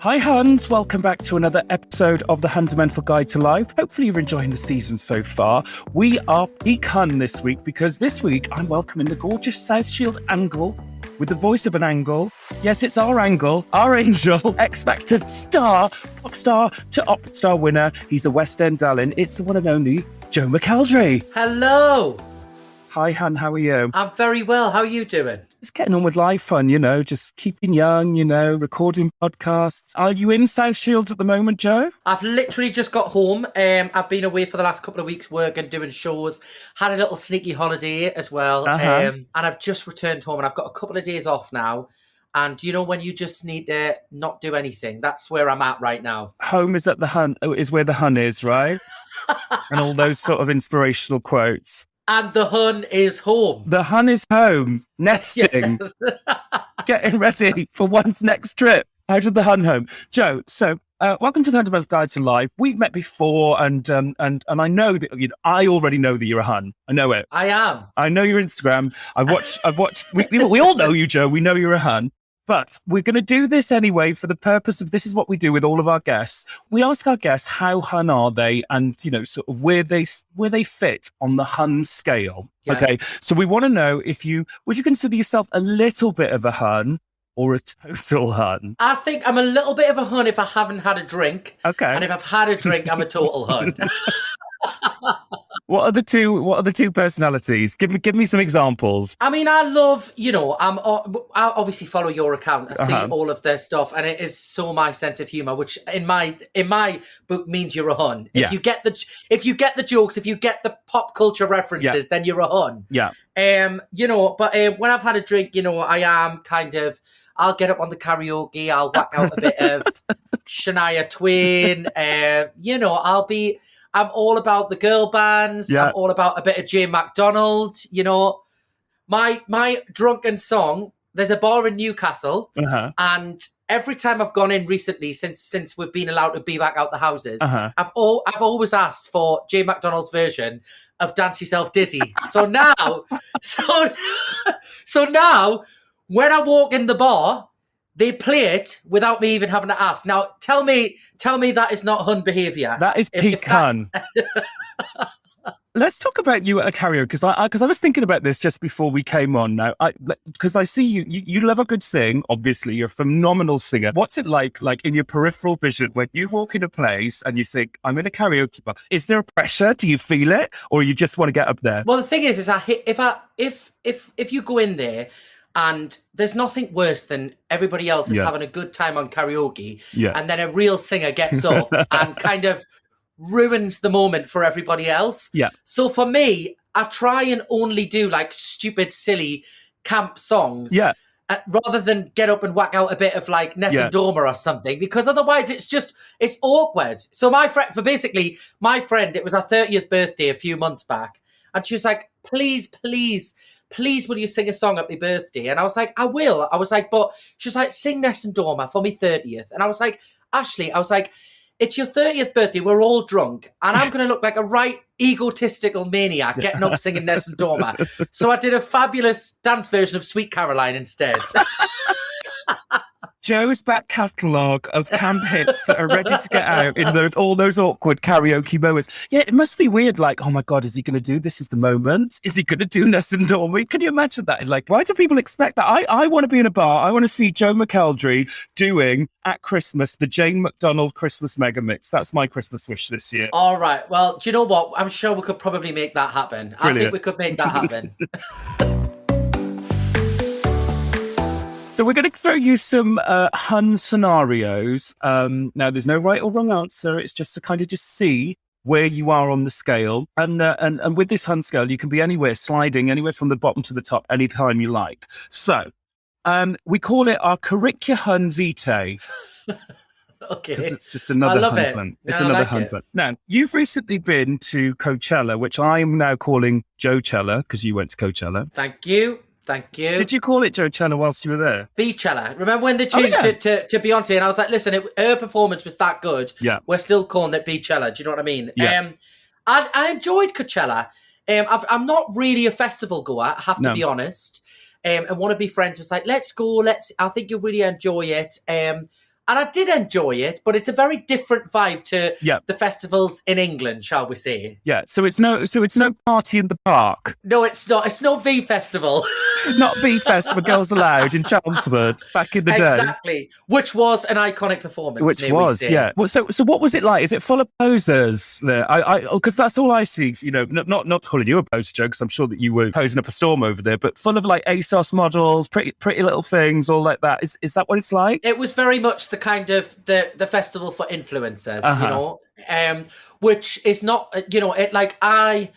Hi Huns, welcome back to another episode of the Fundamental Guide to Life. Hopefully you're enjoying the season so far. We are peak Hun this week because this week I'm welcoming the gorgeous South Shield Angle with the voice of an angle. Yes, it's our angle, our angel, X-Factor star, pop star to op star winner. He's a West End darling. It's the one and only Joe McElderry. Hello. Hi Hun, how are you? I'm very well. How are you doing? Just getting on with life, Hun, just keeping young, recording podcasts. Are you in South Shields at the moment, Joe? I've literally just got home. I've been away for the last couple of weeks working, doing shows, had a little sneaky holiday as well. And I've just returned home and I've got a couple of days off now. And when you just need to not do anything, that's where I'm at right now. Home is at the Hun, is where the Hun is, right? And all those sort of inspirational quotes. And the Hun is home. The Hun is home, nesting, getting ready for one's next trip out of the Hun home. Joe, so welcome to the Fundamental Guide to Life. We've met before, and I know that I already know that you're a Hun. I know it. I am. I know your Instagram. I've watched. We all know you, Joe. We know you're a Hun. But we're going to do this anyway for the purpose of, this is what we do with all of our guests. We ask our guests how Hun are they, and sort of where they fit on the Hun scale. Yeah. Okay, so we want to know would you consider yourself a little bit of a Hun or a total Hun? I think I'm a little bit of a Hun if I haven't had a drink. Okay, and if I've had a drink, I'm a total Hun. What are the two personalities? Give me some examples. I mean, I love, I obviously follow your account. I see all of their stuff, and it is so my sense of humor, which in my book means you're a Hun. If you get the jokes, if you get the pop culture references, then you're a Hun. Yeah. But when I've had a drink, I am kind of, I'll get up on the karaoke, I'll whack out a bit of Shania Twain, I'm all about the girl bands. Yeah. I'm all about a bit of McDonald. My drunken song. There's a bar in Newcastle, and every time I've gone in recently, since we've been allowed to be back out the houses, I've always asked for J McDonald's version of "Dance Yourself Dizzy." So now, so now, when I walk in the bar, they play it without me even having to ask. Now, tell me that is not Hun behaviour. That is peak Hun. Let's talk about you at a karaoke, because I was thinking about this just before we came on. Now, because I see you love a good sing. Obviously, you're a phenomenal singer. What's it like in your peripheral vision when you walk in a place and you think, I'm in a karaoke bar? Is there a pressure? Do you feel it, or you just want to get up there? Well, the thing is if you go in there. And there's nothing worse than everybody else is having a good time on karaoke, and then a real singer gets up and kind of ruins the moment for everybody else. Yeah. So for me, I try and only do like stupid, silly camp songs. Yeah. Rather than get up and whack out a bit of like Ness and Dormer or something, because otherwise it's awkward. So my friend, it was her 30th birthday a few months back, and she was like, please, will you sing a song at my birthday? And I was like, I will. I was like, but she was like, sing Ness and Dormer for me 30th. And I was like, Ashley, it's your 30th birthday. We're all drunk. And I'm going to look like a right egotistical maniac getting up singing Ness and Dormer. So I did a fabulous dance version of Sweet Caroline instead. Joe's back catalogue of camp hits that are ready to get out in all those awkward karaoke moments. Yeah, it must be weird. Like, oh my God, is he going to do This Is the Moment? Is he going to do Ness and Dormer? Can you imagine that? Like, why do people expect that? I want to be in a bar. I want to see Joe McElderry doing, at Christmas, the Jane McDonald Christmas Mega Mix. That's my Christmas wish this year. All right. Well, do you know what? I'm sure we could probably make that happen. Brilliant. I think we could make that happen. So we're going to throw you some Hun scenarios. Now, there's no right or wrong answer. It's just to kind of just see where you are on the scale. And with this Hun scale, you can be sliding anywhere from the bottom to the top, anytime you like. So we call it our Curricula Hun Vitae. Okay. Because it's just another Hun fun. It's another Hun fun. Now, you've recently been to Coachella, which I am now calling Joechella, because you went to Coachella. Thank you. Did you call it Joechella whilst you were there? Beachella. Remember when they changed it to Beyonce? And I was like, listen, her performance was that good. Yeah. We're still calling it Beachella. Do you know what I mean? Yeah. I enjoyed Coachella. I'm not really a festival goer, I have to be honest. And one of my friends was like, let's go. I think you'll really enjoy it. And I did enjoy it, but it's a very different vibe to Yeah. the festivals in England, shall we say? Yeah. So it's no party in the park. No, it's not. It's no V Festival. Not B Festival, Girls Aloud in Chelmsford back in the day. Exactly. Which was an iconic performance. Which was, yeah. Well, so what was it like? Is it full of posers there? Because that's all I see. You know, not calling you a poser, Joe, because I'm sure that you were posing up a storm over there, but full of like ASOS models, pretty little things, all like that. Is that what it's like? It was very much the kind of the festival for influencers, you know, which is not, you know, it like I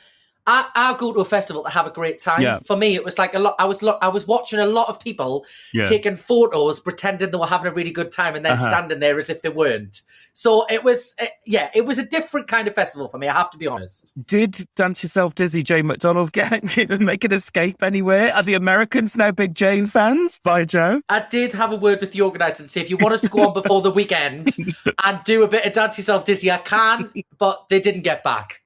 go to a festival to have a great time. Yeah. For me, it was like a lot. I was watching a lot of people taking photos, pretending they were having a really good time, and then standing there as if they weren't. So it was, it was a different kind of festival for me. I have to be honest. Did Dance Yourself Dizzy Jane McDonald make an escape anywhere? Are the Americans now big Jane fans? Bye, Joe. I did have a word with the organiser and say, if you want us to go on before the weekend and do a bit of Dance Yourself Dizzy, I can, but they didn't get back.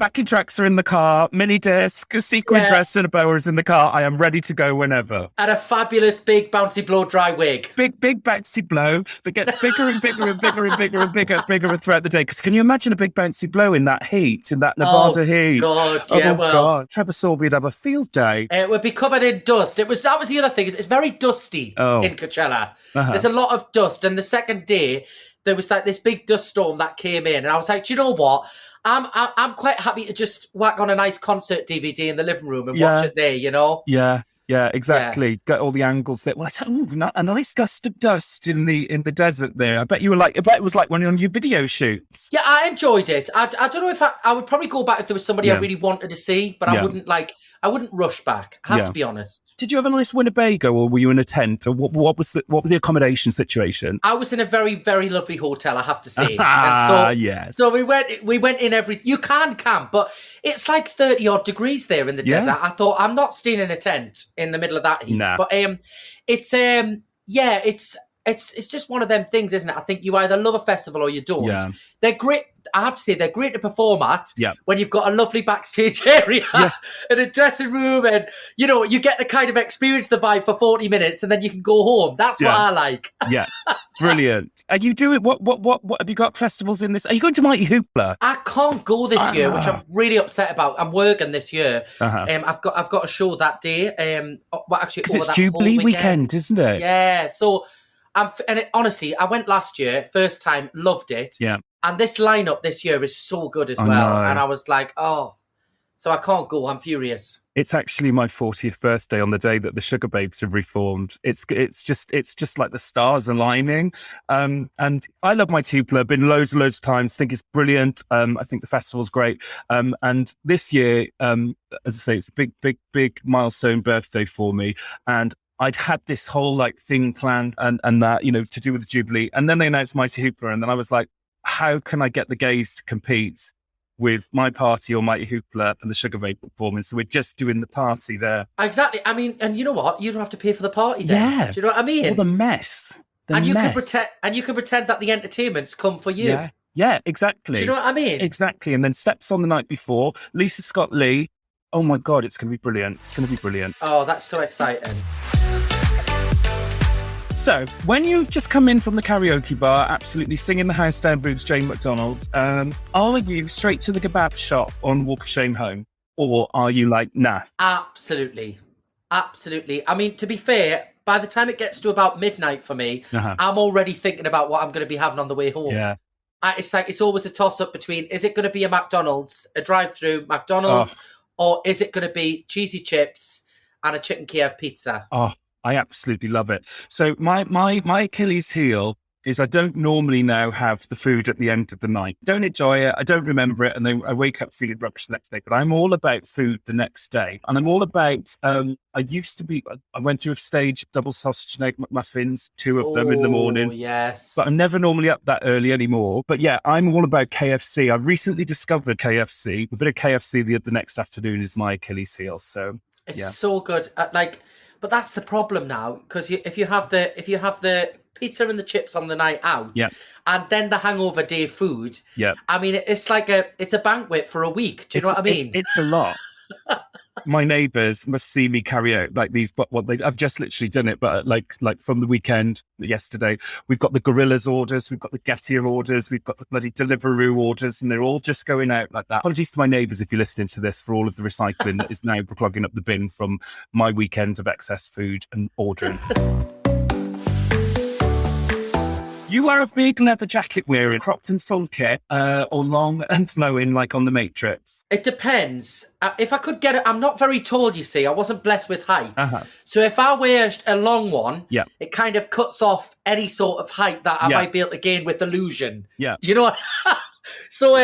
Backing tracks are in the car, mini disc, a sequin dress and a boa is in the car. I am ready to go whenever. And a fabulous big bouncy blow dry wig. Big bouncy blow that gets bigger and bigger and bigger and bigger and bigger throughout the day. Because can you imagine a big bouncy blow in that heat, in that Nevada heat? God, yeah, God. Trevor Sorby would have a field day. It would be covered in dust. That was the other thing. It's very dusty in Coachella. There's a lot of dust. And the second day, there was like this big dust storm that came in. And I was like, do you know what? I'm quite happy to just whack on a nice concert DVD in the living room and watch it there, you know? Yeah, exactly. Yeah. Get all the angles there. Well, a nice gust of dust in the desert there. I bet it was like when you're on your video shoots. Yeah, I enjoyed it. I don't know if I would probably go back if there was somebody I really wanted to see, but I wouldn't rush back. I have to be honest. Did you have a nice Winnebago, or were you in a tent, or what was the accommodation situation? I was in a very, very lovely hotel, I have to say. Yes. So we went in you can camp, but it's like 30 odd degrees there in the desert. I thought, I'm not staying in a tent in the middle of that heat. Nah. But it's just one of them things, isn't it? I think you either love a festival or you don't. Yeah. They're great. I have to say, they're great to perform at when you've got a lovely backstage area and a dressing room, and, you know, you get the kind of experience the vibe for 40 minutes and then you can go home. That's what I like. Yeah. Brilliant. Are you doing, what have you got festivals in this? Are you going to Mighty Hoopla? I can't go this year, which I'm really upset about. I'm working this year. I've got a show that day. Because it's Jubilee weekend, isn't it? Yeah. So, honestly, I went last year, first time, loved it. Yeah. And this lineup this year is so good as well. No. And I was like, so I can't go. I'm furious. It's actually my 40th birthday on the day that the Sugar Babes have reformed. It's just like the stars aligning. And I love my Hoopla. I've been loads and loads of times. Think it's brilliant. I think the festival's great. And this year, as I say, it's a big milestone birthday for me. And I'd had this whole like thing planned and that, you know, to do with the Jubilee. And then they announced Mighty Hoopla. And then I was like, how can I get the gays to compete with my party or Mighty Hoopla and the Sugar Babe performance? So we're just doing the party there. Exactly. I mean, and you know what? You don't have to pay for the party then. Yeah. Do you know what I mean? Or the mess. You can pretend that the entertainment's come for you. Yeah. Yeah, exactly. Do you know what I mean? Exactly. And then steps on the night before, Lisa Scott Lee. Oh my God, it's going to be brilliant. It's going to be brilliant. Oh, that's so exciting. So, when you've just come in from the karaoke bar, absolutely singing the house down boobs, Jane McDonald, are you straight to the kebab shop on Walk of Shame home? Or are you like, nah? Absolutely. Absolutely. I mean, to be fair, by the time it gets to about midnight for me, I'm already thinking about what I'm going to be having on the way home. Yeah. It's always a toss-up between, is it going to be a McDonald's, a drive-through McDonald's, or is it going to be cheesy chips and a chicken Kiev pizza? Oh, I absolutely love it. So my Achilles heel is I don't normally now have the food at the end of the night. Don't enjoy it. I don't remember it. And then I wake up feeling rubbish the next day. But I'm all about food the next day. And I'm all about, I went through a stage, double sausage and egg McMuffins, 2 of them in the morning. Yes. But I'm never normally up that early anymore. But yeah, I'm all about KFC. I've recently discovered KFC. A bit of KFC the next afternoon is my Achilles heel. So it's so good. But that's the problem now, because if you have the pizza and the chips on the night out, and then the hangover day food, I mean, it's a banquet for a week. Do you know what I mean? It's a lot. my neighbours must see me carry out like these, but I've just literally done it, but like from the weekend yesterday, we've got the Gorillas orders, we've got the Getir orders, we've got the bloody Deliveroo orders, and they're all just going out like that. Apologies to my neighbours if you're listening to this for all of the recycling that is now clogging up the bin from my weekend of excess food and ordering. You are a big leather jacket wearing, cropped and funky, or long and flowing like on The Matrix? It depends. If I could get it, I'm not very tall, you see. I wasn't blessed with height. So if I wear a long one, it kind of cuts off any sort of height that I might be able to gain with illusion. Yeah. Do you know what? So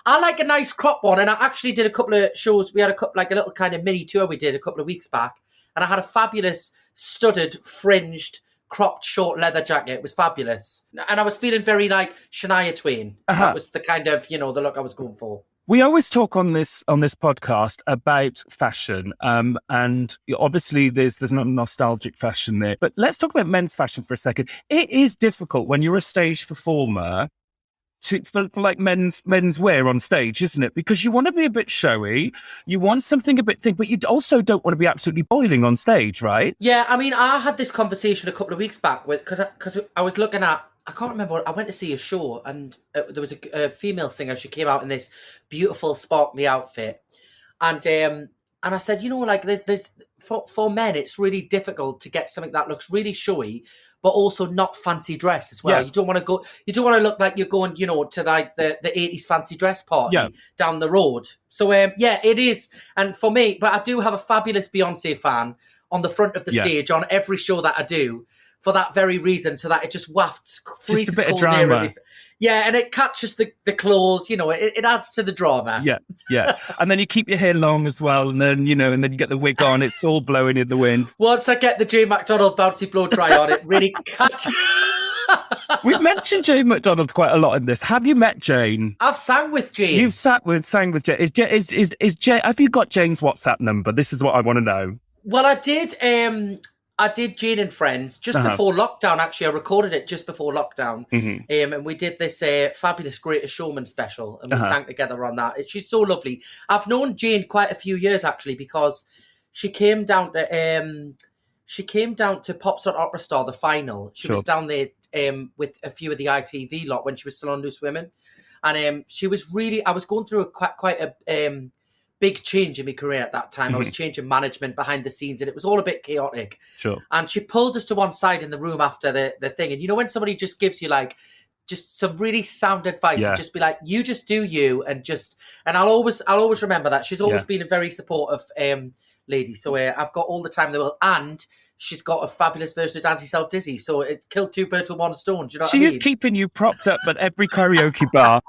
I like a nice crop one, and I actually did a couple of shows. We had a little kind of mini tour we did a couple of weeks back, and I had a fabulous studded, fringed, cropped short leather jacket. It was fabulous. And I was feeling very like Shania Twain. That was the kind of, the look I was going for. We always talk on this podcast about fashion, and obviously there's not nostalgic fashion there. But let's talk about men's fashion for a second. It is difficult when you're a stage performer for like men's wear on stage, isn't it? Because you want to be a bit showy, you want something a bit thick, but you also don't want to be absolutely boiling on stage, right? Yeah, I mean, I had this conversation a couple of weeks back because I was looking at, I can't remember, I went to see a show, and there was a female singer. She came out in this beautiful sparkly outfit, and I said, like there's for men, it's really difficult to get something that looks really showy, but also not fancy dress as well. Yeah. You don't want to look like you're going, to like the 80s fancy dress party down the road. So it is. And for me, but I do have a fabulous Beyonce fan on the front of the stage on every show that I do, for that very reason, so that it just wafts freezing cold air. Yeah, and it catches the claws, it adds to the drama. Yeah. And then you keep your hair long as well, and then, and then you get the wig on, it's all blowing in the wind. Once I get the Jane McDonald bouncy blow dry on, it really catches. We've mentioned Jane McDonald quite a lot in this. Have you met Jane? I've sang with Jane. You've sang with Jane. Is Jane? Have you got Jane's WhatsApp number? This is what I want to know. Well, I did Jane and Friends just before lockdown. Actually, I recorded it just before lockdown. And we did this fabulous Greatest Showman special, and we sang together on that. She's so lovely. I've known Jane quite a few years, actually, because she came down to Pops on Opera Star, the final. She was down there with a few of the ITV lot when she was still on Loose Women. And she was really, I was going through quite a big change in my career at that time. I was changing management behind the scenes, and it was all a bit chaotic. Sure. And she pulled us to one side in the room after the thing. And when somebody just gives you like just some really sound advice, and just be like, you just do you, and I'll always remember that. She's always been a very supportive lady. So I've got all the time in the world, and she's got a fabulous version of Dance Yourself Dizzy. So it killed two birds with one stone. Do you know what I mean? She is keeping you propped up at every karaoke bar.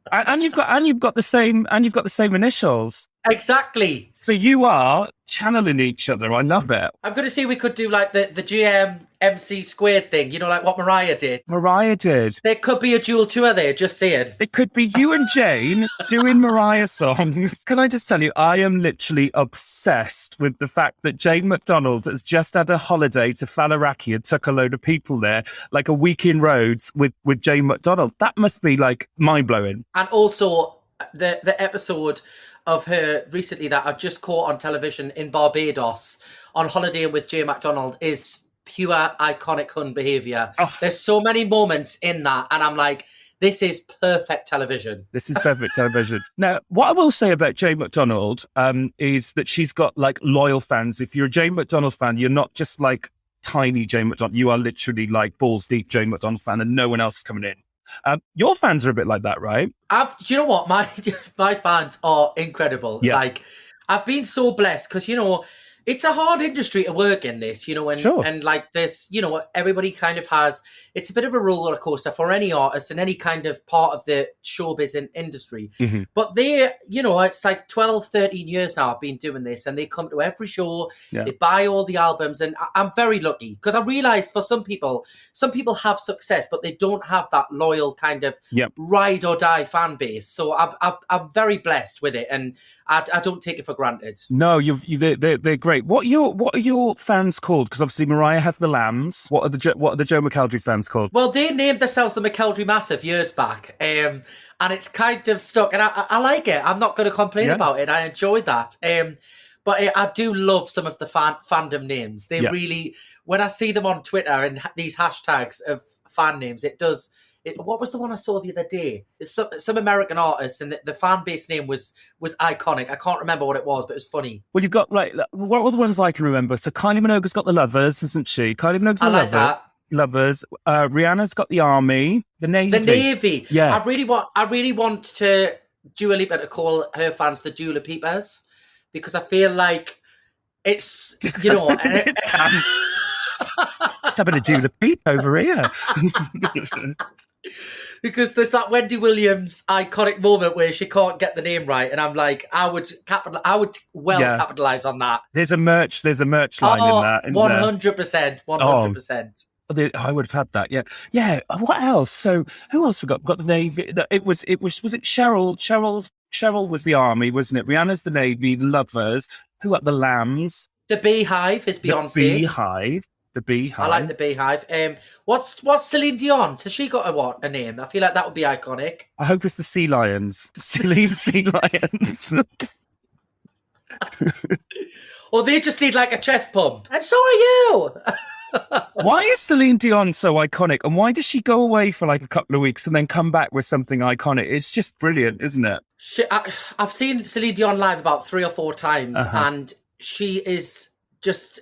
And you've got the same initials. Exactly. So you are channeling each other. I love it. I'm going to see we could do like the GM MC squared thing, like what Mariah did. There could be a dual tour there, just saying. It could be you and Jane doing Mariah songs. Can I just tell you, I am literally obsessed with the fact that Jane McDonald has just had a holiday to Faliraki and took a load of people there, like a week in Rhodes with Jane McDonald. That must be like mind-blowing. And also the episode of her recently that I've just caught on television in Barbados on holiday with Jane McDonald is pure iconic Hun behaviour. There's so many moments in that, and I'm like, this is perfect television. This is perfect television. Now, what I will say about Jane McDonald is that she's got like loyal fans. If you're a Jane McDonald fan, you're not just like tiny Jane McDonald. You are literally like balls deep Jane McDonald fan, and no one else is coming in. Your fans are a bit like that, right? Do you know what? My fans are incredible. Yeah. Like, I've been so blessed because, it's a hard industry to work in this, and like this, everybody kind of has, it's a bit of a roller coaster for any artist and any kind of part of the showbiz industry. But they, it's like 12, 13 years now I've been doing this, and they come to every show, they buy all the albums, and I'm very lucky because I realized for some people have success, but they don't have that loyal kind of ride or die fan base. So I'm very blessed with it, and I don't take it for granted. No, they're great. What are your fans called? Because obviously Mariah has the Lambs. What are the Joe McElderry fans called? Well, they named themselves the McElderry Massive years back, and it's kind of stuck. And I like it. I'm not going to complain about it. I enjoy that. But I do love some of the fandom names. They really, when I see them on Twitter and these hashtags of fan names, it does. What was the one I saw the other day? It's some American artist, and the fan base name was iconic. I can't remember what it was, but it was funny. Well, you've got like, what are the ones I can remember? So Kylie Minogue's got the Lovers, isn't she? Kylie Minogue's the Lovers. Rihanna's got the Army, the Navy. The Navy. Yeah. I really want to Dua Lipa to call her fans the Dua Lipas, because I feel like it's, you know, just having a Dua Lipa over here. Because there's that Wendy Williams iconic moment where she can't get the name right, and I'm like, I would capitalize on that. There's a merch line in that. 100%, 100%. I would have had that. Yeah. What else? So who else we got? Got the Navy. Was it Cheryl? Cheryl was the Army, wasn't it? Rihanna's the Navy. The Lovers. Who got the Lambs? The Beehive is Beyonce. The Beehive. I like the Beehive. What's Celine Dion? Has she got a name? I feel like that would be iconic. I hope it's the Sea Lions. Celine Sea Lions. Or they just need like a chest pump. And so are you. Why is Celine Dion so iconic? And why does she go away for like a couple of weeks and then come back with something iconic? It's just brilliant, isn't it? I've seen Celine Dion live about 3 or 4 times, and she is just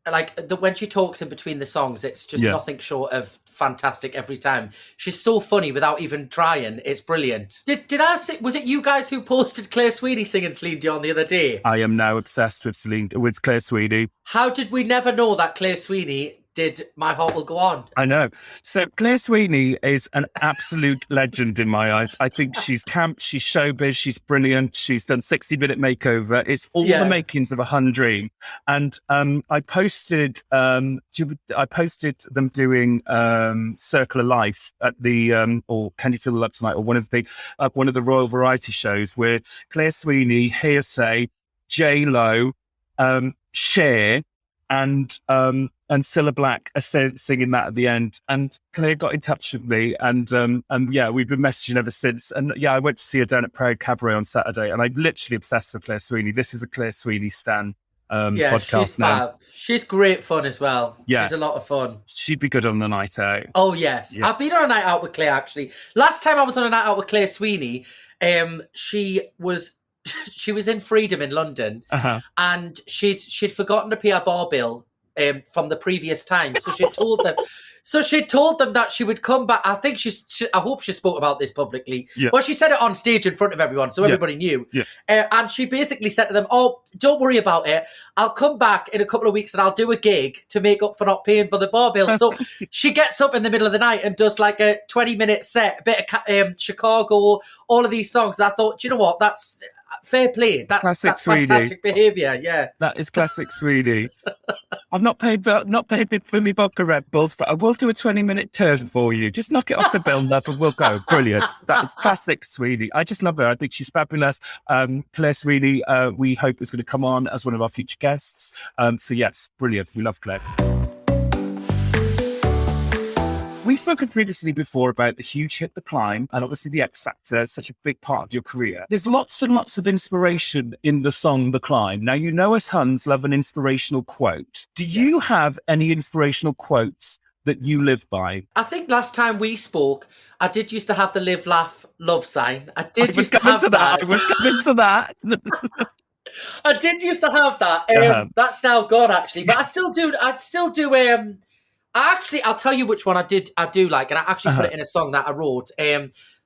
like, when she talks in between the songs, it's just nothing short of fantastic every time. She's so funny without even trying. It's brilliant. Did I say, was it you guys who posted Claire Sweeney singing Celine Dion the other day? I am now obsessed with Claire Sweeney. How did we never know that Claire Sweeney did My Heart Will Go On? I know. So Claire Sweeney is an absolute legend in my eyes. I think she's camp, she's showbiz, she's brilliant. She's done 60-minute makeover. It's all the makings of a hun dream. And I posted them doing Circle of Life at the or Can You Feel the Love Tonight, or one of the Royal Variety shows, where Claire Sweeney, Hearsay, J-Lo, Cher, and Cilla Black are singing that at the end. And Claire got in touch with me, and we've been messaging ever since. And I went to see her down at Proud Cabaret on Saturday, and I'm literally obsessed with Claire Sweeney. This is a Claire Sweeney stan podcast she's now. Fab. She's great fun as well. Yeah. She's a lot of fun. She'd be good on the night out. Oh, yes. Yeah. I've been on a night out with Claire, actually. Last time I was on a night out with Claire Sweeney, she was in Freedom in London, and she'd forgotten to pay a bar bill from the previous time. So she told them. So she told them that she would come back. I think I hope she spoke about this publicly. Yeah. Well, she said it on stage in front of everyone, so everybody knew. Yeah. And she basically said to them, "Oh, don't worry about it. I'll come back in a couple of weeks and I'll do a gig to make up for not paying for the bar bill." So she gets up in the middle of the night and does like a 20-minute set, a bit of Chicago, all of these songs. I thought, you know what, that's fair play. That's fantastic behaviour. Yeah, that is classic Sweeney. I've not paid for me vodka Red Bulls, but I will do a 20-minute turn for you. Just knock it off the bill, love, and we'll go. Brilliant. That is classic Sweeney. I just love her. I think she's fabulous. Claire Sweeney, we hope is going to come on as one of our future guests. So yes, brilliant. We love Claire. We've spoken previously before about the huge hit, The Climb, and obviously the X Factor, such a big part of your career. There's lots and lots of inspiration in the song The Climb. Now, you know us Huns love an inspirational quote. Do you have any inspirational quotes that you live by? I think last time we spoke, I did used to have the live, laugh, love sign. I was coming to that. I did used to have that. That's now gone, actually. But I still do. I'll tell you which one I do like, and I actually put it in a song that I wrote.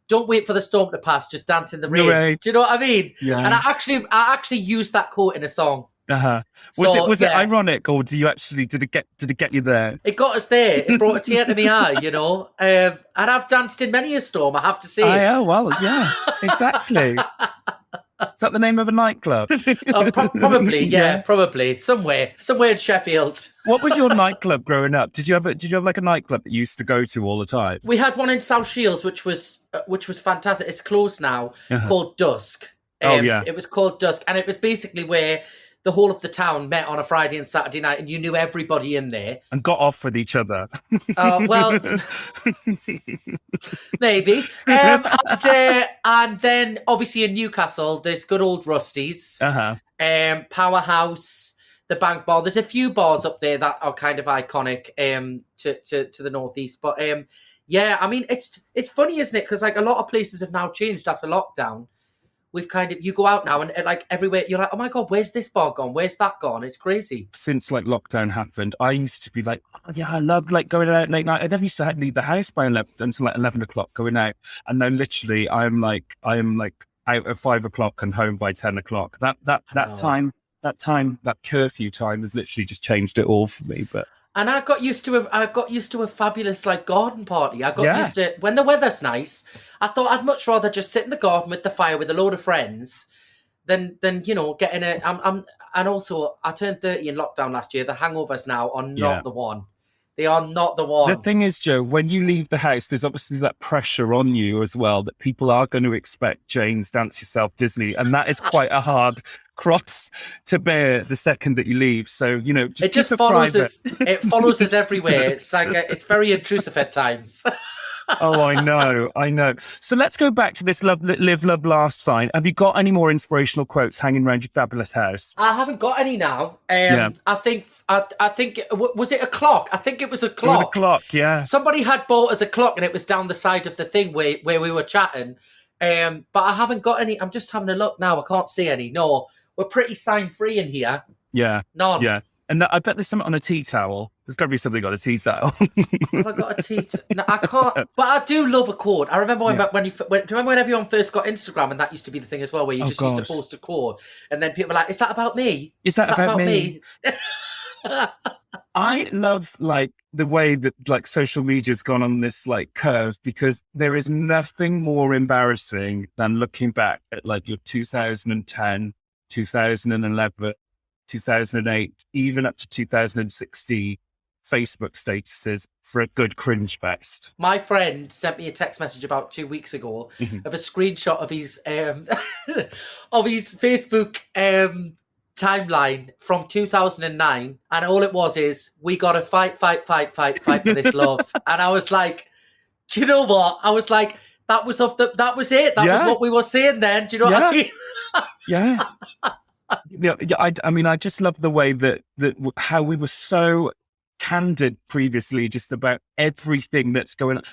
Don't wait for the storm to pass, just dance in the rain. Right. Do you know what I mean? Yeah. And I actually used that quote in a song. Was it ironic, or did it get you there? It got us there. It brought a tear to my eye, you know. And I've danced in many a storm, I have to say. Yeah, exactly. Is that the name of a nightclub? Probably, probably. Somewhere in Sheffield. What was your nightclub growing up? Did you have like a nightclub that you used to go to all the time? We had one in South Shields, which was fantastic. It's closed now, called Dusk. It was called Dusk, and it was basically where the whole of the town met on a Friday and Saturday night, and you knew everybody in there. And got off with each other. Well, maybe. And then, obviously, in Newcastle, there's good old Rusty's. Powerhouse, the Bank Bar. There's a few bars up there that are kind of iconic to the northeast. But yeah, I mean, it's funny, isn't it? Because like a lot of places have now changed after lockdown. We've you go out now and like everywhere, you're like, oh my God, where's this bar gone? Where's that gone? It's crazy. Since like lockdown happened, I used to be like, oh, yeah, I loved like going out late night. I never used to leave the house by 11 until like 11 o'clock going out. And now literally I am like out at 5 o'clock and home by 10 o'clock. That curfew time has literally just changed it all for me. And I got used to a fabulous like garden party. I got used to when the weather's nice. I thought I'd much rather just sit in the garden with the fire with a load of friends than getting and also I turned 30 in lockdown last year. The hangovers now are not the one. They are not the one. The thing is, Joe, when you leave the house, there's obviously that pressure on you as well that people are going to expect Jane's Dance Yourself Disney. And that is quite a hard cross to bear the second that you leave. So, it just follows us. It follows us everywhere. It's like, it's very intrusive at times. Oh, I know. So let's go back to this live, love, last sign. Have you got any more inspirational quotes hanging around your fabulous house? I haven't got any now. I think was it a clock? I think it was a clock. It was a clock, yeah. Somebody had bought us a clock and it was down the side of the thing where we were chatting. But I haven't got any. I'm just having a look now. I can't see any. No, we're pretty sign free in here. Yeah. None. Yeah. And I bet there's something on a tea towel. There's got to be something on a tea towel. Have I got a tea towel? No, I can't. But I do love a quote. I remember do you remember when everyone first got Instagram and that used to be the thing as well, where you used to post a quote and then people were like, "Is that about me? Is that about me?" I love like the way that like social media's gone on this like curve, because there is nothing more embarrassing than looking back at like your 2010, 2011. 2008, even up to 2016 Facebook statuses for a good cringe fest. My friend sent me a text message about 2 weeks ago of a screenshot of his of his Facebook timeline from 2009, and all it was is, we got to fight for this love. And I was like, do you know what? I was like, that was it. That was what we were saying then. Do you know what I mean? Yeah. Yeah, I mean, I just love the way that how we were so candid previously, just about everything that's going on.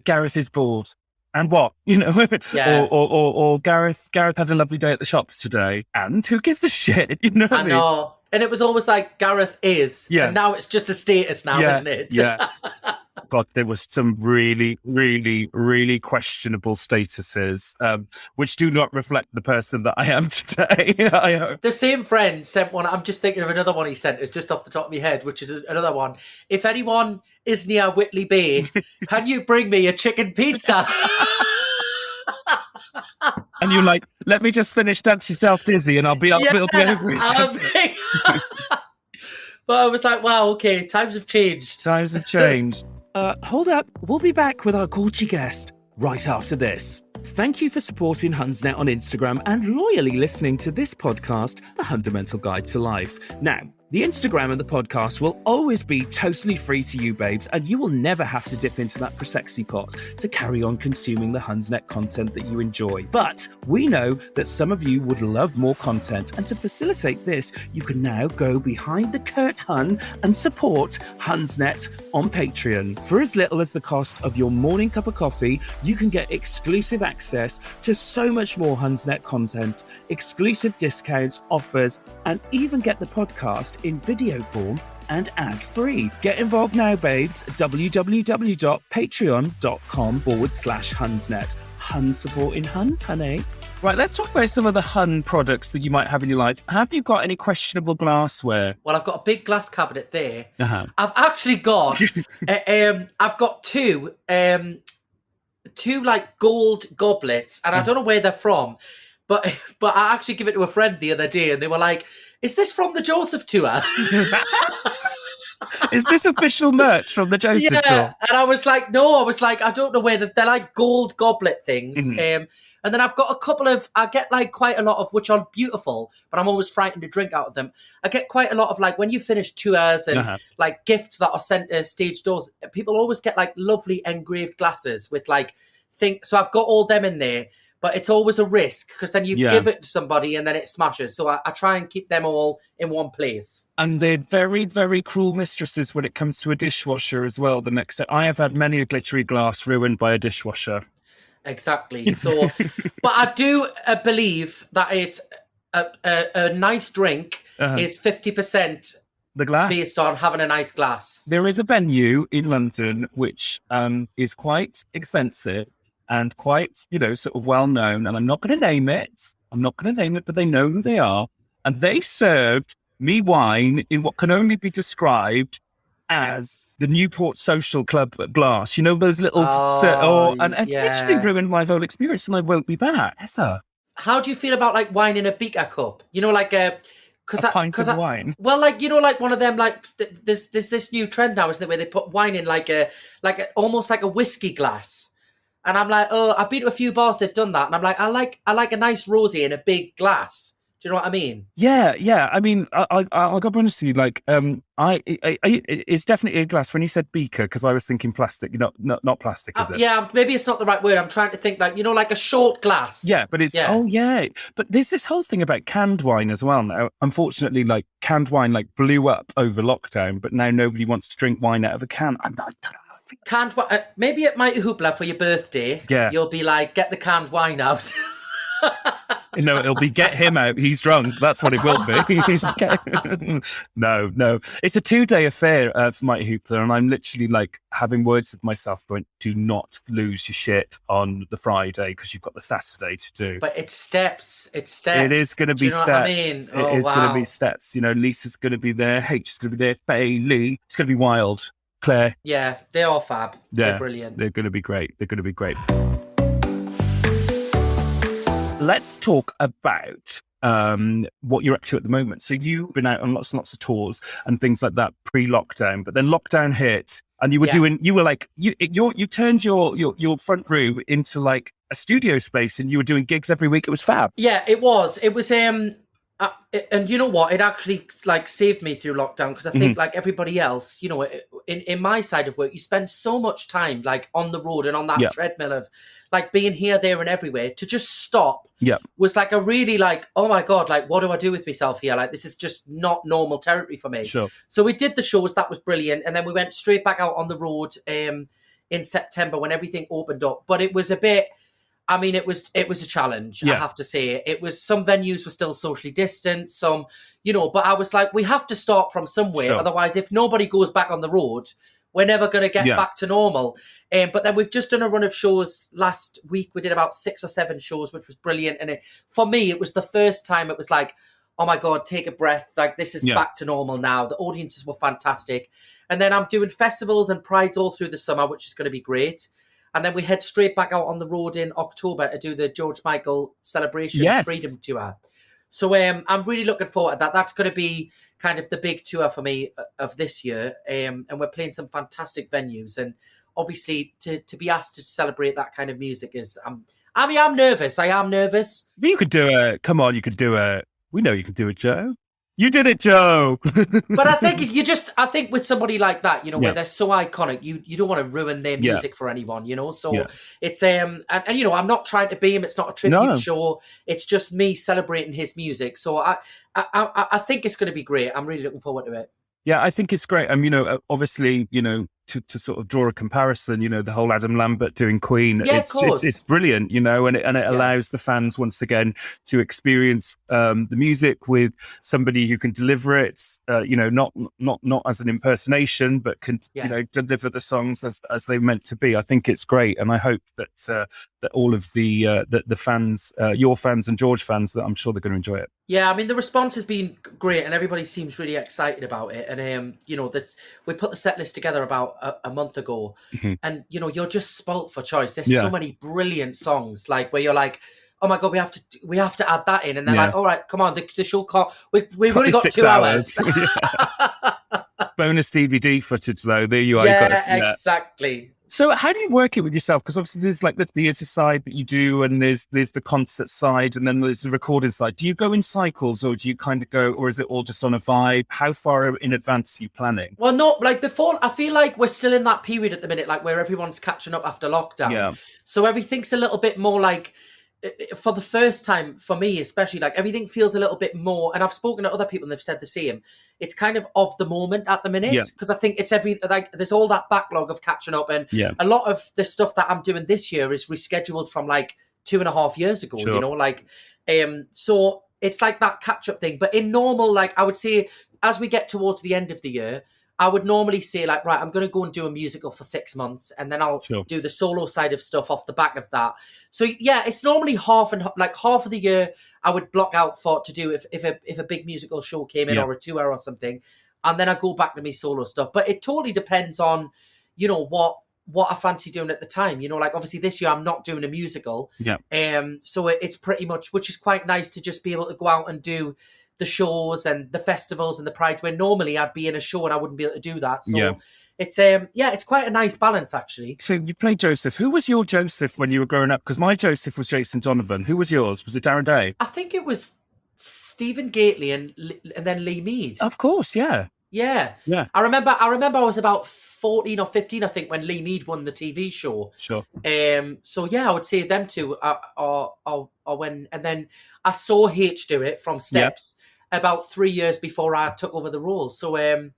Gareth is bored, and what or Gareth had a lovely day at the shops today, and who gives a shit? I know. And it was always like, Gareth is, and now it's just a status now, isn't it? Yeah. God, there was some really, really, really questionable statuses, which do not reflect the person that I am today. I hope. The same friend sent one. I'm just thinking of another one he sent. It's just off the top of my head, which is another one. If anyone is near Whitley Bay, can you bring me a chicken pizza? And you're like, let me just finish Dance Yourself Dizzy and I'll be over it. But I was like, wow, okay, times have changed. Hold up, we'll be back with our Gucci guest right after this. Thank you for supporting Hunsnet on Instagram and loyally listening to this podcast, The Fundamental Guide to Life. Now, the Instagram and the podcast will always be totally free to you, babes, and you will never have to dip into that prosexy pot to carry on consuming the Hunsnet content that you enjoy. But we know that some of you would love more content, and to facilitate this, you can now go behind the Kurt Hun and support Hunsnet on Patreon. For as little as the cost of your morning cup of coffee, you can get exclusive access to so much more Hunsnet content, exclusive discounts, offers, and even get the podcast in video form and ad-free. Get involved now, babes. www.patreon.com/Hunsnet. Hun supporting Huns, honey. Right, let's talk about some of the Hun products that you might have in your life. Have you got any questionable glassware? Well, I've got a big glass cabinet there. I've actually got, I've got two like gold goblets, and I don't know where they're from, but I actually gave it to a friend the other day, and they were like, "Is this from the Joseph tour?" Is this official merch from the Joseph tour? And I was like, no, I don't know where they're like gold goblet things. And then I've got a couple of, I get like quite a lot of, which are beautiful, but I'm always frightened to drink out of them. I get quite a lot of like, when you finish tours and like gifts that are sent to stage doors, people always get like lovely engraved glasses with like things. So I've got all them in there. but it's always a risk because then you give it to somebody and then it smashes. So I try and keep them all in one place. And they're very, very cruel mistresses when it comes to a dishwasher as well. The next day, I have had many a glittery glass ruined by a dishwasher. Exactly. So, but I do believe that it's a nice drink is 50% the glass, based on having a nice glass. There is a venue in London which is quite expensive and quite, sort of well known. And I'm not going to name it. But they know who they are. And they served me wine in what can only be described as the Newport Social Club glass. You know, those little... and it's literally ruined my whole experience and I won't be back ever. How do you feel about like wine in a beaker cup? You know, like a pint of wine. Well, like, like one of them, like there's this new trend now, isn't it, where they put wine in like almost like a whiskey glass. And I'm like, I've been to a few bars they've done that, and I'm like, I like a nice rosé in a big glass. Do you know what I mean? Yeah. I mean, I'll go honest with you. Like, it's definitely a glass. When you said beaker, because I was thinking plastic. Not plastic, is it? Yeah, maybe it's not the right word. I'm trying to think like, like a short glass. Yeah, but it's But there's this whole thing about canned wine as well now. Unfortunately, like canned wine like blew up over lockdown, but now nobody wants to drink wine out of a can. I don't know. Canned wine. Maybe at Mighty Hoopla for your birthday. Yeah, you'll be like, get the canned wine out. It'll be get him out. He's drunk. That's what it will be. No. It's a 2-day affair for Mighty Hoopla, and I'm literally like having words with myself going, do not lose your shit on the Friday because you've got the Saturday to do. But it's steps. It is going to be steps. It is going to be steps. Lisa's going to be there. H is going to be there. Bailey. It's going to be wild. Claire. Yeah, they're all fab. Yeah, they're brilliant. They're going to be great. Let's talk about what you're up to at the moment. So you've been out on lots and lots of tours and things like that pre-lockdown, but then lockdown hit and you were you turned your front room into like a studio space and you were doing gigs every week. It was fab. Yeah, it was. And you know what? It actually like saved me through lockdown because I think like everybody else, in my side of work, you spend so much time like on the road and on that treadmill of like being here, there and everywhere. To just stop was like a really like, oh my God, like what do I do with myself here? Like this is just not normal territory for me. Sure. So we did the shows. That was brilliant. And then we went straight back out on the road in September when everything opened up. But it was a bit... I mean, it was a challenge, I have to say. It was, some venues were still socially distanced, some, but I was like, we have to start from somewhere. Sure. Otherwise, if nobody goes back on the road, we're never going to get back to normal. But then we've just done a run of shows last week. We did about 6 or 7 shows, which was brilliant. And for me, it was the first time it was like, oh my God, take a breath. Like, this is back to normal now. The audiences were fantastic. And then I'm doing festivals and prides all through the summer, which is going to be great. And then we head straight back out on the road in October to do the George Michael Celebration Freedom Tour. So I'm really looking forward to that. That's going to be kind of the big tour for me of this year. And we're playing some fantastic venues. And obviously to be asked to celebrate that kind of music is... I'm nervous. I am nervous. But you could do we know you can do it, Joe. You did it, Joe. But I think with somebody like that, where they're so iconic, you don't want to ruin their music for anyone, So it's and I'm not trying to be him. It's not a tribute show. It's just me celebrating his music. So I think it's going to be great. I'm really looking forward to it. Yeah, I think it's great. Obviously, to sort of draw a comparison, the whole Adam Lambert doing Queen, it's brilliant, and it allows the fans once again to experience the music with somebody who can deliver it, not as an impersonation, but can deliver the songs as they're meant to be. I think it's great, and I hope that all of the fans, your fans and George fans, that I'm sure they're going to enjoy it. Yeah, I mean the response has been great, and everybody seems really excited about it. And we put the set list together about a month ago, and you're just spoilt for choice. There's so many brilliant songs, like where you're like, oh my God, we have to add that in, and they're like, all right, come on, the show can't. We've only got 2 hours. Bonus DVD footage though. There you are. Exactly. So how do you work it with yourself? Because obviously there's like the theatre side that you do, and there's the concert side, and then there's the recording side. Do you go in cycles, or do you kind of go, or is it all just on a vibe? How far in advance are you planning? Well, not like before. I feel like we're still in that period at the minute, like where everyone's catching up after lockdown. Yeah. So everything's a little bit more like, for the first time, for me especially, like everything feels a little bit more, and I've spoken to other people and they've said the same, it's kind of the moment at the minute, because I think it's there's all that backlog of catching up, and a lot of the stuff that I'm doing this year is rescheduled from like 2.5 years ago, you know, like so it's like that catch-up thing. But in normal, like I would say, as we get towards the end of the year, I would normally say like, right, I'm going to go and do a musical for 6 months, and then I'll do the solo side of stuff off the back of that. So yeah, it's normally half of the year I would block out to do if a big musical show came in, or a tour or something, and then I go back to me solo stuff. But it totally depends on, you know, what I fancy doing at the time. You know, like obviously this year I'm not doing a musical. So it's pretty much, which is quite nice to just be able to go out and do the shows and the festivals and the prides, where normally I'd be in a show and I wouldn't be able to do that. So it's it's quite a nice balance, actually. So you played Joseph. Who was your Joseph when you were growing up? Because my Joseph was Jason Donovan. Who was yours? Was it Darren Day? I think it was Stephen Gately and then Lee Mead. Of course, yeah. I remember I was about 14 or 15, I think, when Lee Mead won the TV show. So yeah, I would say them two or when, and then I saw H do it from Steps about 3 years before I took over the role. So I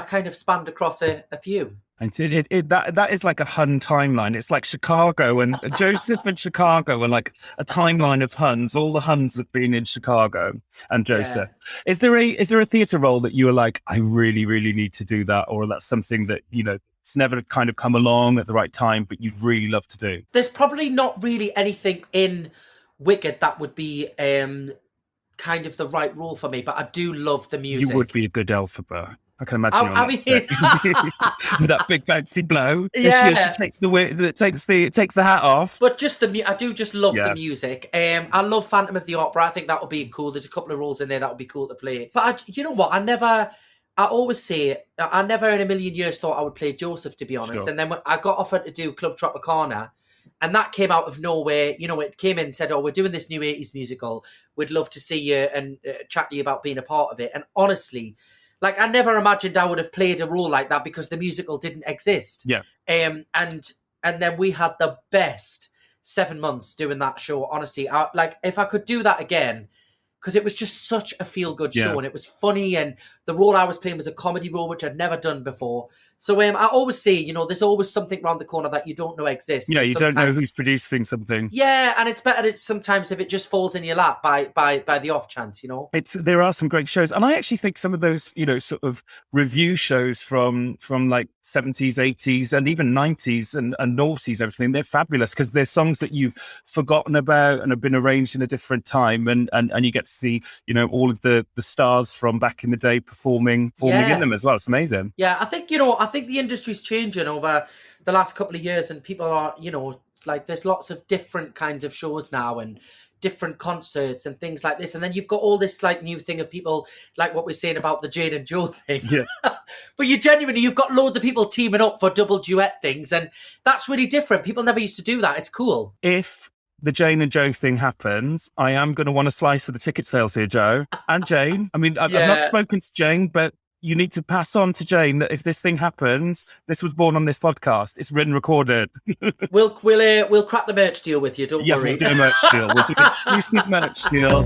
kind of spanned across a few. And that is like a Hun timeline. It's like Chicago, and Joseph and Chicago are like a timeline of Huns. All the Huns have been in Chicago, and Joseph. Is there a theatre role that you were like, I really, really need to do that, or that's something that, you know, it's never kind of come along at the right time, but you'd really love to do? There's probably not really anything in Wicked that would be kind of the right role for me, but I do love the music. You would be a good Elphaba. I can imagine with that big bouncy blow. She takes takes the hat off. But just I do just love the music. I love Phantom of the Opera. I think that would be cool. There's a couple of roles in there that would be cool to play. But you know what? I always say I never in a million years thought I would play Joseph, to be honest. And then when I got offered to do Club Tropicana, and that came out of nowhere. You know, it came in and said, "Oh, we're doing this new 80s musical. We'd love to see you and chat to you about being a part of it." And honestly, like, I never imagined I would have played a role like that, because the musical didn't exist. And then we had the best 7 months doing that show. Honestly, if I could do that again, because it was just such a feel-good show, and it was funny, and the role I was playing was a comedy role, which I'd never done before. So I always say, you know, there's always something around the corner that you don't know exists. Yeah, you don't know who's producing something. Yeah, and it's better sometimes if it just falls in your lap by the off chance, you know. There are some great shows, and I actually think some of those, you know, sort of review shows from like 70s, 80s, and even 90s and noughties, everything, they're fabulous, because they're songs that you've forgotten about and have been arranged in a different time, and you get to see, you know, all of the stars from back in the day performing in them as well. It's amazing. Yeah, I think the industry's changing over the last couple of years, and people are, you know, like, there's lots of different kinds of shows now and different concerts and things like this. And then you've got all this like new thing of people, like what we're saying about the Jane and Joe thing. But you've got loads of people teaming up for double duet things, and that's really different. People never used to do that. It's cool. If the Jane and Joe thing happens, I am going to want a slice of the ticket sales here, Joe and Jane. I mean, I've not spoken to Jane, but you need to pass on to Jane that if this thing happens, this was born on this podcast. It's written, recorded. We'll crack the merch deal with you. Don't worry. We'll do a merch deal. We'll do an exclusive merch deal.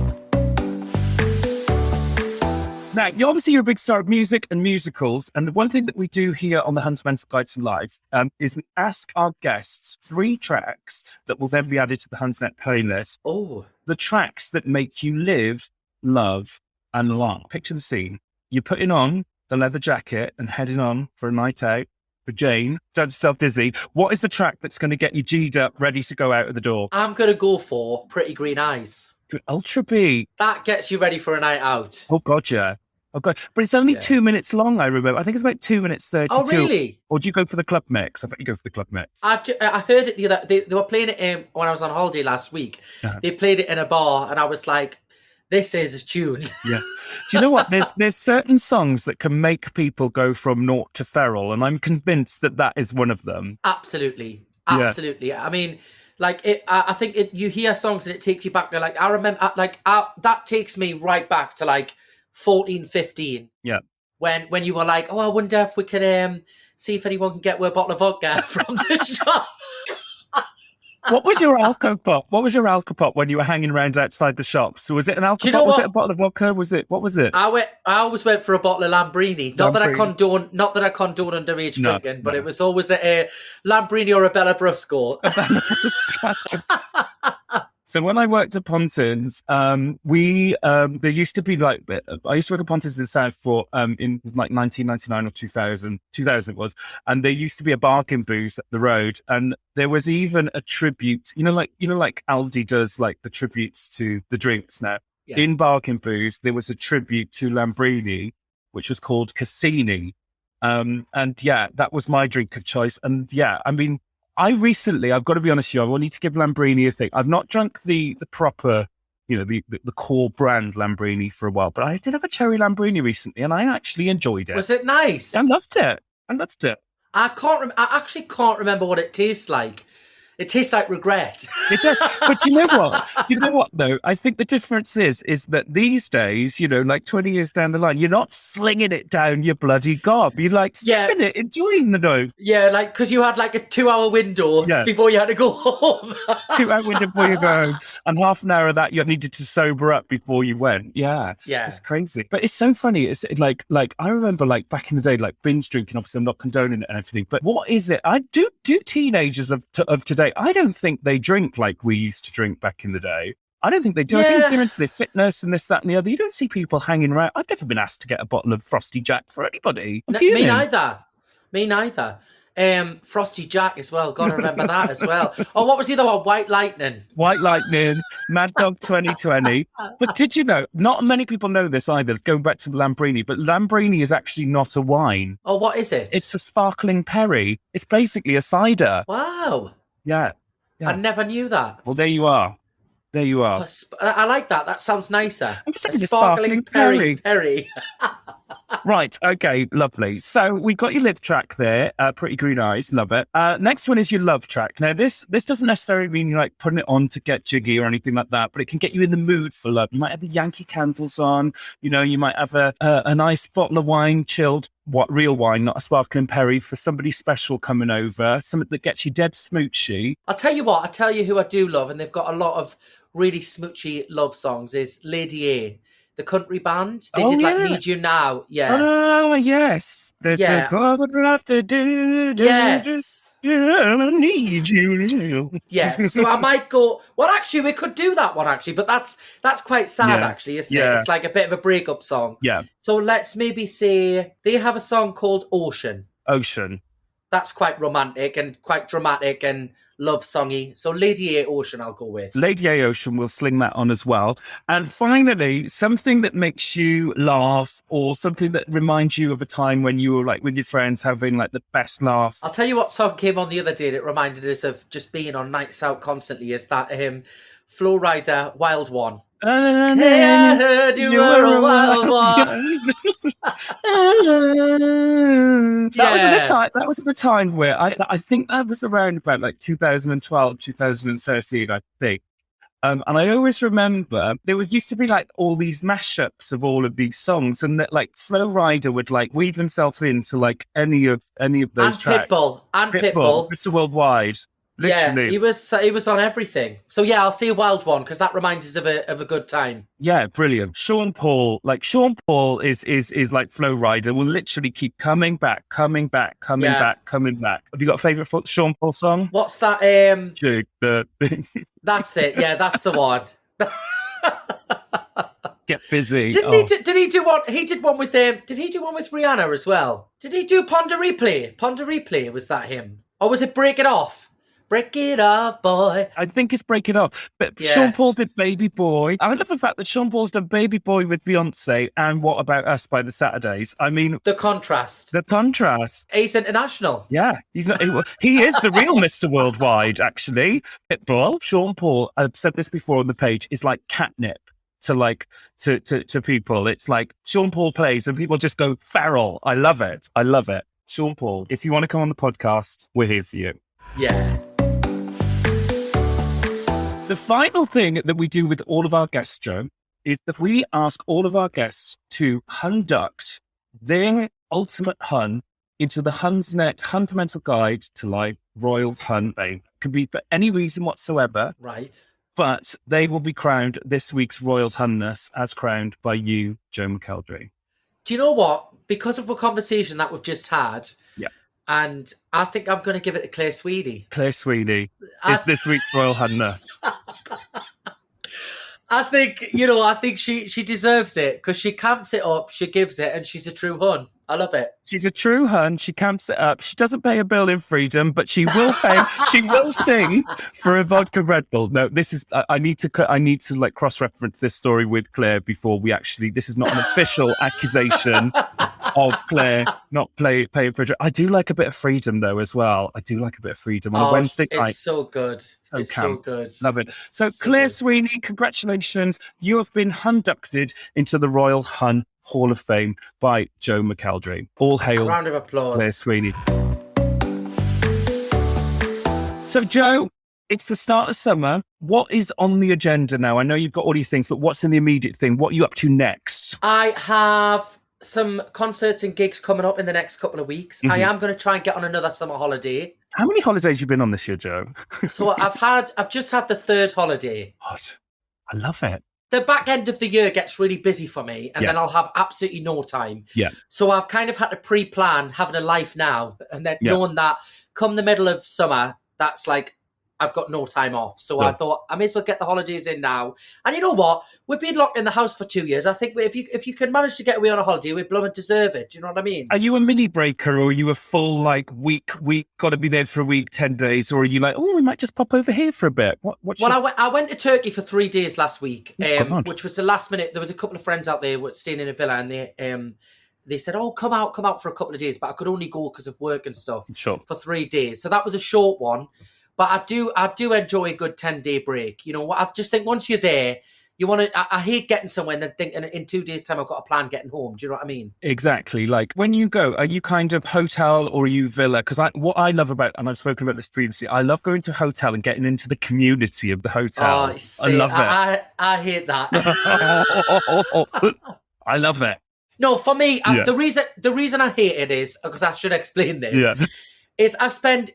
Now, you're a big star of music and musicals, and the one thing that we do here on the Fundamental Guide to Life is we ask our guests 3 tracks that will then be added to the Hunsnet playlist. Oh, the tracks that make you live, love, and laugh. Picture the scene. You're putting on the leather jacket and heading on for a night out. For Jane, don't yourself dizzy. What is the track that's going to get you G'd up, ready to go out of the door? I'm going to go for Pretty Green Eyes. Ultra beat. That gets you ready for a night out. Oh, God, yeah. Oh, God. But it's only 2 minutes long, I remember. I think it's about 2 minutes 32. Oh, really? Or do you go for the club mix? I bet you go for the club mix. I heard it the other... They were playing it when I was on holiday last week. They played it in a bar, and I was like, this is a tune. Yeah. Do you know what? There's certain songs that can make people go from naught to feral, and I'm convinced that is one of them. Absolutely. I mean, like, I think you hear songs and it takes you back to, like, I remember, that takes me right back to, like, 14, 15. Yeah. When you were like, oh, I wonder if we can see if anyone can get a bottle of vodka from the shop. What was your alco pop? What was your alco pop when you were hanging around outside the shops? So was it an alco pop? Was it a bottle of vodka? What was it? I always went for a bottle of Lambrini. Not that I condone underage drinking, but it was always a Lambrini or a Bella Brusco. A Bella Brusco. So when I worked at Pontins, there used to be like, I used to work at Pontins in the South for, in like 1999 or 2000 it was. And there used to be a bargain booth up the road. And there was even a tribute, like Aldi does like the tributes to the drinks now. Yeah. In bargain booth, there was a tribute to Lambrini, which was called Cassini. And yeah, that was my drink of choice. And yeah, I mean, I've got to be honest with you, I will need to give Lambrini a thing. I've not drunk the proper, the core brand Lambrini for a while, but I did have a cherry Lambrini recently and I actually enjoyed it. Was it nice? I loved it. I actually can't remember what it tastes like. It tastes like regret. It does. But you know what? Though? I think the difference is that these days, like 20 years down the line, you're not slinging it down your bloody gob. You're like sipping it, enjoying the dough. Yeah, like, because you had like a 2-hour window before you had to go home. 2-hour window before you go home. And half an hour of that you needed to sober up before you went. Yeah. It's crazy. But it's so funny. It's like I remember like back in the day, like binge drinking, obviously I'm not condoning it and everything, but what is it? I do teenagers of today, I don't think they drink like we used to drink back in the day. I don't think they do. Yeah. I think they're into their fitness and this, that, and the other. You don't see people hanging around. I've never been asked to get a bottle of Frosty Jack for anybody. Me neither. Frosty Jack as well. Got to remember that as well. Oh, what was the other one? White Lightning, Mad Dog 2020. But did you know, not many people know this either, going back to Lambrini, but Lambrini is actually not a wine. Oh, what is it? It's a sparkling perry. It's basically a cider. Wow. Yeah. I never knew that. Well, there you are. I like that. That sounds nicer. I'm just saying a sparkling perry. Right. Okay. Lovely. So we got your live track there. Pretty Green Eyes. Love it. Next one is your love track. Now, this doesn't necessarily mean you're like putting it on to get jiggy or anything like that, but it can get you in the mood for love. You might have the Yankee Candles on. You might have a nice bottle of wine, chilled. Real wine, not a sparkling perry, for somebody special coming over. Something that gets you dead smoochy. I'll tell you who I do love, and they've got a lot of really smoochy love songs, is Lady A, the country band. They did like Need You Now. Yeah. Oh, yes. That's what would have to do. Yes. I need you. Yes. So I might go, well, actually, we could do that one, actually, but that's quite sad, actually, isn't it? It's like a bit of a breakup song. Yeah. So let's maybe say they have a song called Ocean. That's quite romantic and quite dramatic and love songy. So Lady A, Ocean, I'll go with. Lady A, Ocean, we'll sling that on as well. And finally, something that makes you laugh or something that reminds you of a time when you were like with your friends having like the best laugh. I'll tell you what song came on the other day that reminded us of just being on nights out constantly, is that Flow Rider, Wild One. Hey, I heard you were a wild one. That was at the time where I think that was around about like 2012, 2013, I think. And I always remember there used to be like all these mashups of all of these songs, and that like Flow Rider would like weave himself into like any of those tracks. Pitbull, Mr. Worldwide. Literally. Yeah, he was on everything. So yeah, I'll see Wild One because that reminds us of a good time. Yeah, brilliant. Sean Paul is like Flow Rider. Will literally keep coming back. Have you got a favourite Sean Paul song? What's that? Jig the thing. That's it. Yeah, that's the one. Get busy. Did he do one? He did one with Did he do one with Rihanna as well? Did he do Ponder Replay? Was that him? Or was it Break It Off? Break it off, boy. I think it's Break It Off. But Sean Paul did Baby Boy. I love the fact that Sean Paul's done Baby Boy with Beyonce and What About Us by the Saturdays. I mean, the contrast. He's international. Yeah, he's not. He is the real Mr. Worldwide, actually. Pitbull, Sean Paul. I've said this before on the page. Is like catnip to people. It's like Sean Paul plays and people just go feral. I love it. Sean Paul, if you want to come on the podcast, we're here for you. Yeah. The final thing that we do with all of our guests, Joe, is that we ask all of our guests to conduct their ultimate hun into the Hunsnet Fundamental Guide to Life Royal Hun Babe. can be for any reason whatsoever. Right. But they will be crowned this week's Royal Hunness as crowned by you, Joe McElderry. Do you know what? Because of the conversation that we've just had, yeah, and I think I'm going to give it to Claire Sweeney. Claire Sweeney is this week's Royal Hunness. I think she deserves it because she camps it up, she gives it, and she's a true Hun. I love it. She's a true Hun. She camps it up. She doesn't pay a bill in freedom, but she will pay. She will sing for a vodka Red Bull. No, this is. I need to like cross-reference this story with Claire before we actually. This is not an official accusation of Claire not paying for a drink. I do like a bit of freedom though as well. I do like a bit of freedom on a Wednesday night. It's so good. So good. Love it. So Claire Sweeney, congratulations. You have been inducted into the Royal Hun Hall of Fame by Joe McElderry. All hail. Round of applause. Claire Sweeney. So Joe, it's the start of summer. What is on the agenda now? I know you've got all these things, but what's in the immediate thing? What are you up to next? I have some concerts and gigs coming up in the next couple of weeks. I am going to try and get on another summer holiday. How many holidays have you been on this year, Joe? So I've just had the third holiday. What? I love it. The back end of the year gets really busy for me, and then I'll have absolutely no time. Yeah. So I've kind of had to pre-plan having a life now, and then knowing that come the middle of summer, that's like I've got no time off. So I thought I may as well get the holidays in now. And you know what? We've been locked in the house for 2 years. I think if you can manage to get away on a holiday, we blooming deserve it. Do you know what I mean? Are you a mini breaker, or are you a full like week, got to be there for a week, 10 days? Or are you like, oh, we might just pop over here for a bit? I went to Turkey for 3 days last week, which was the last minute. There was a couple of friends out there who were staying in a villa, and they said, oh, come out for a couple of days. But I could only go because of work and stuff for 3 days. So that was a short one. But I do enjoy a good 10-day break. You know, I just think once you're there, you want to. I hate getting somewhere and then thinking in 2 days' time I've got a plan getting home. Do you know what I mean? Exactly. Like when you go, are you kind of hotel or are you villa? Because what I love about, and I've spoken about this previously, I love going to a hotel and getting into the community of the hotel. I love it. I hate that. I love it. No, for me, the reason I hate it is because I should explain this. Yeah. Is I spend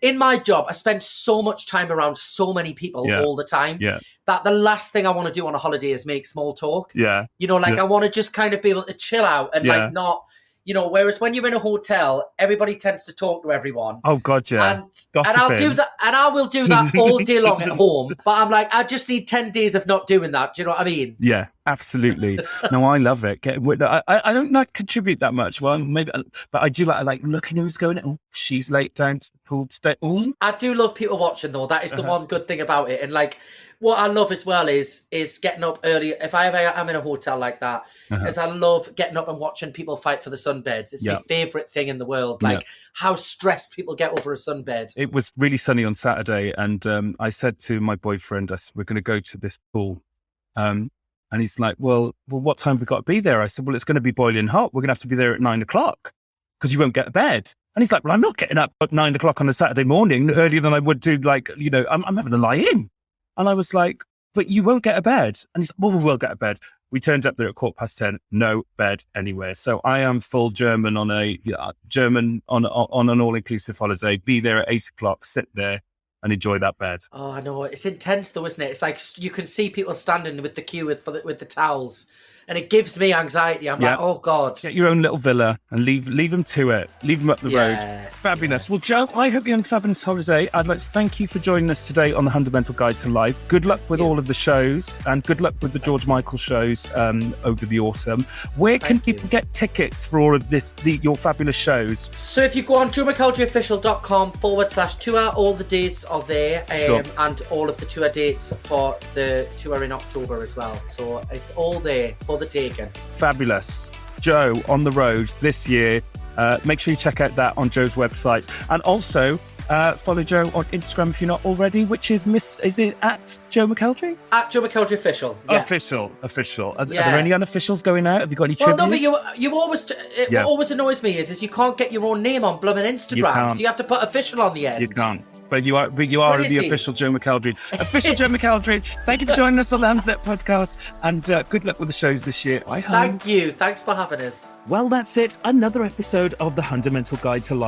so much time around so many people all the time that the last thing I want to do on a holiday is make small talk. Yeah. You know, like I want to just kind of be able to chill out and like not, you know, whereas when you're in a hotel, everybody tends to talk to everyone. Oh God, yeah. And I'll do that, and I will do that all day long at home. But I'm like, I just need 10 days of not doing that. Do you know what I mean? Yeah, absolutely. No, I love it. I don't like contribute that much. Well, maybe, but I do like looking who's going. Oh, she's late down to the pool today. Oh, I do love people watching though. That is the one good thing about it. And like, what I love as well is getting up early. If I ever am in a hotel like that, is I love getting up and watching people fight for the sunbeds. It's my favourite thing in the world. Like how stressed people get over a sunbed. It was really sunny on Saturday, and I said to my boyfriend, we're going to go to this pool. And he's like, well, what time have we got to be there? I said, well, it's going to be boiling hot. We're going to have to be there at 9 o'clock because you won't get to bed. And he's like, well, I'm not getting up at 9 o'clock on a Saturday morning earlier than I would do. Like, you know, I'm having to lie in. And I was like, but you won't get a bed. And he's like, well, we will get a bed. We turned up there at 10:15, no bed anywhere. So I am full German on an all-inclusive holiday. Be there at 8 o'clock, sit there and enjoy that bed. Oh, I know. It's intense though, isn't it? It's like you can see people standing with the queue with the towels. And it gives me anxiety. I'm like, oh, God. Get your own little villa and leave them to it. Leave them up the road. Fabulous. Well, Joe, I hope you have a fabulous holiday. I'd like to thank you for joining us today on the Fundamental Guide to Life. Good luck with all of the shows and good luck with the George Michael shows over the autumn. Where can people get tickets for all of your fabulous shows? So if you go on joemckelderryofficial.com/tour, all the dates are there and all of the tour dates for the tour in October as well. So it's all there for the taking. Fabulous. Joe on the road this year. Make sure you check out that on Joe's website. And also follow Joe on Instagram if you're not already, which is is it at Joe McElderry? At Joe McElderry Official. Yeah. Official. Are there any unofficials going out? Have you got any tributes? No, but you always, what always annoys me is you can't get your own name on blooming Instagram. So you have to put official on the end. You can't. But you are the official Joe McElderry. Official Joe McElderry. Thank you for joining us on the Hunsnet podcast. And good luck with the shows this year. Thank you. Thanks for having us. Well, that's it. Another episode of the Fundamental Guide to Life.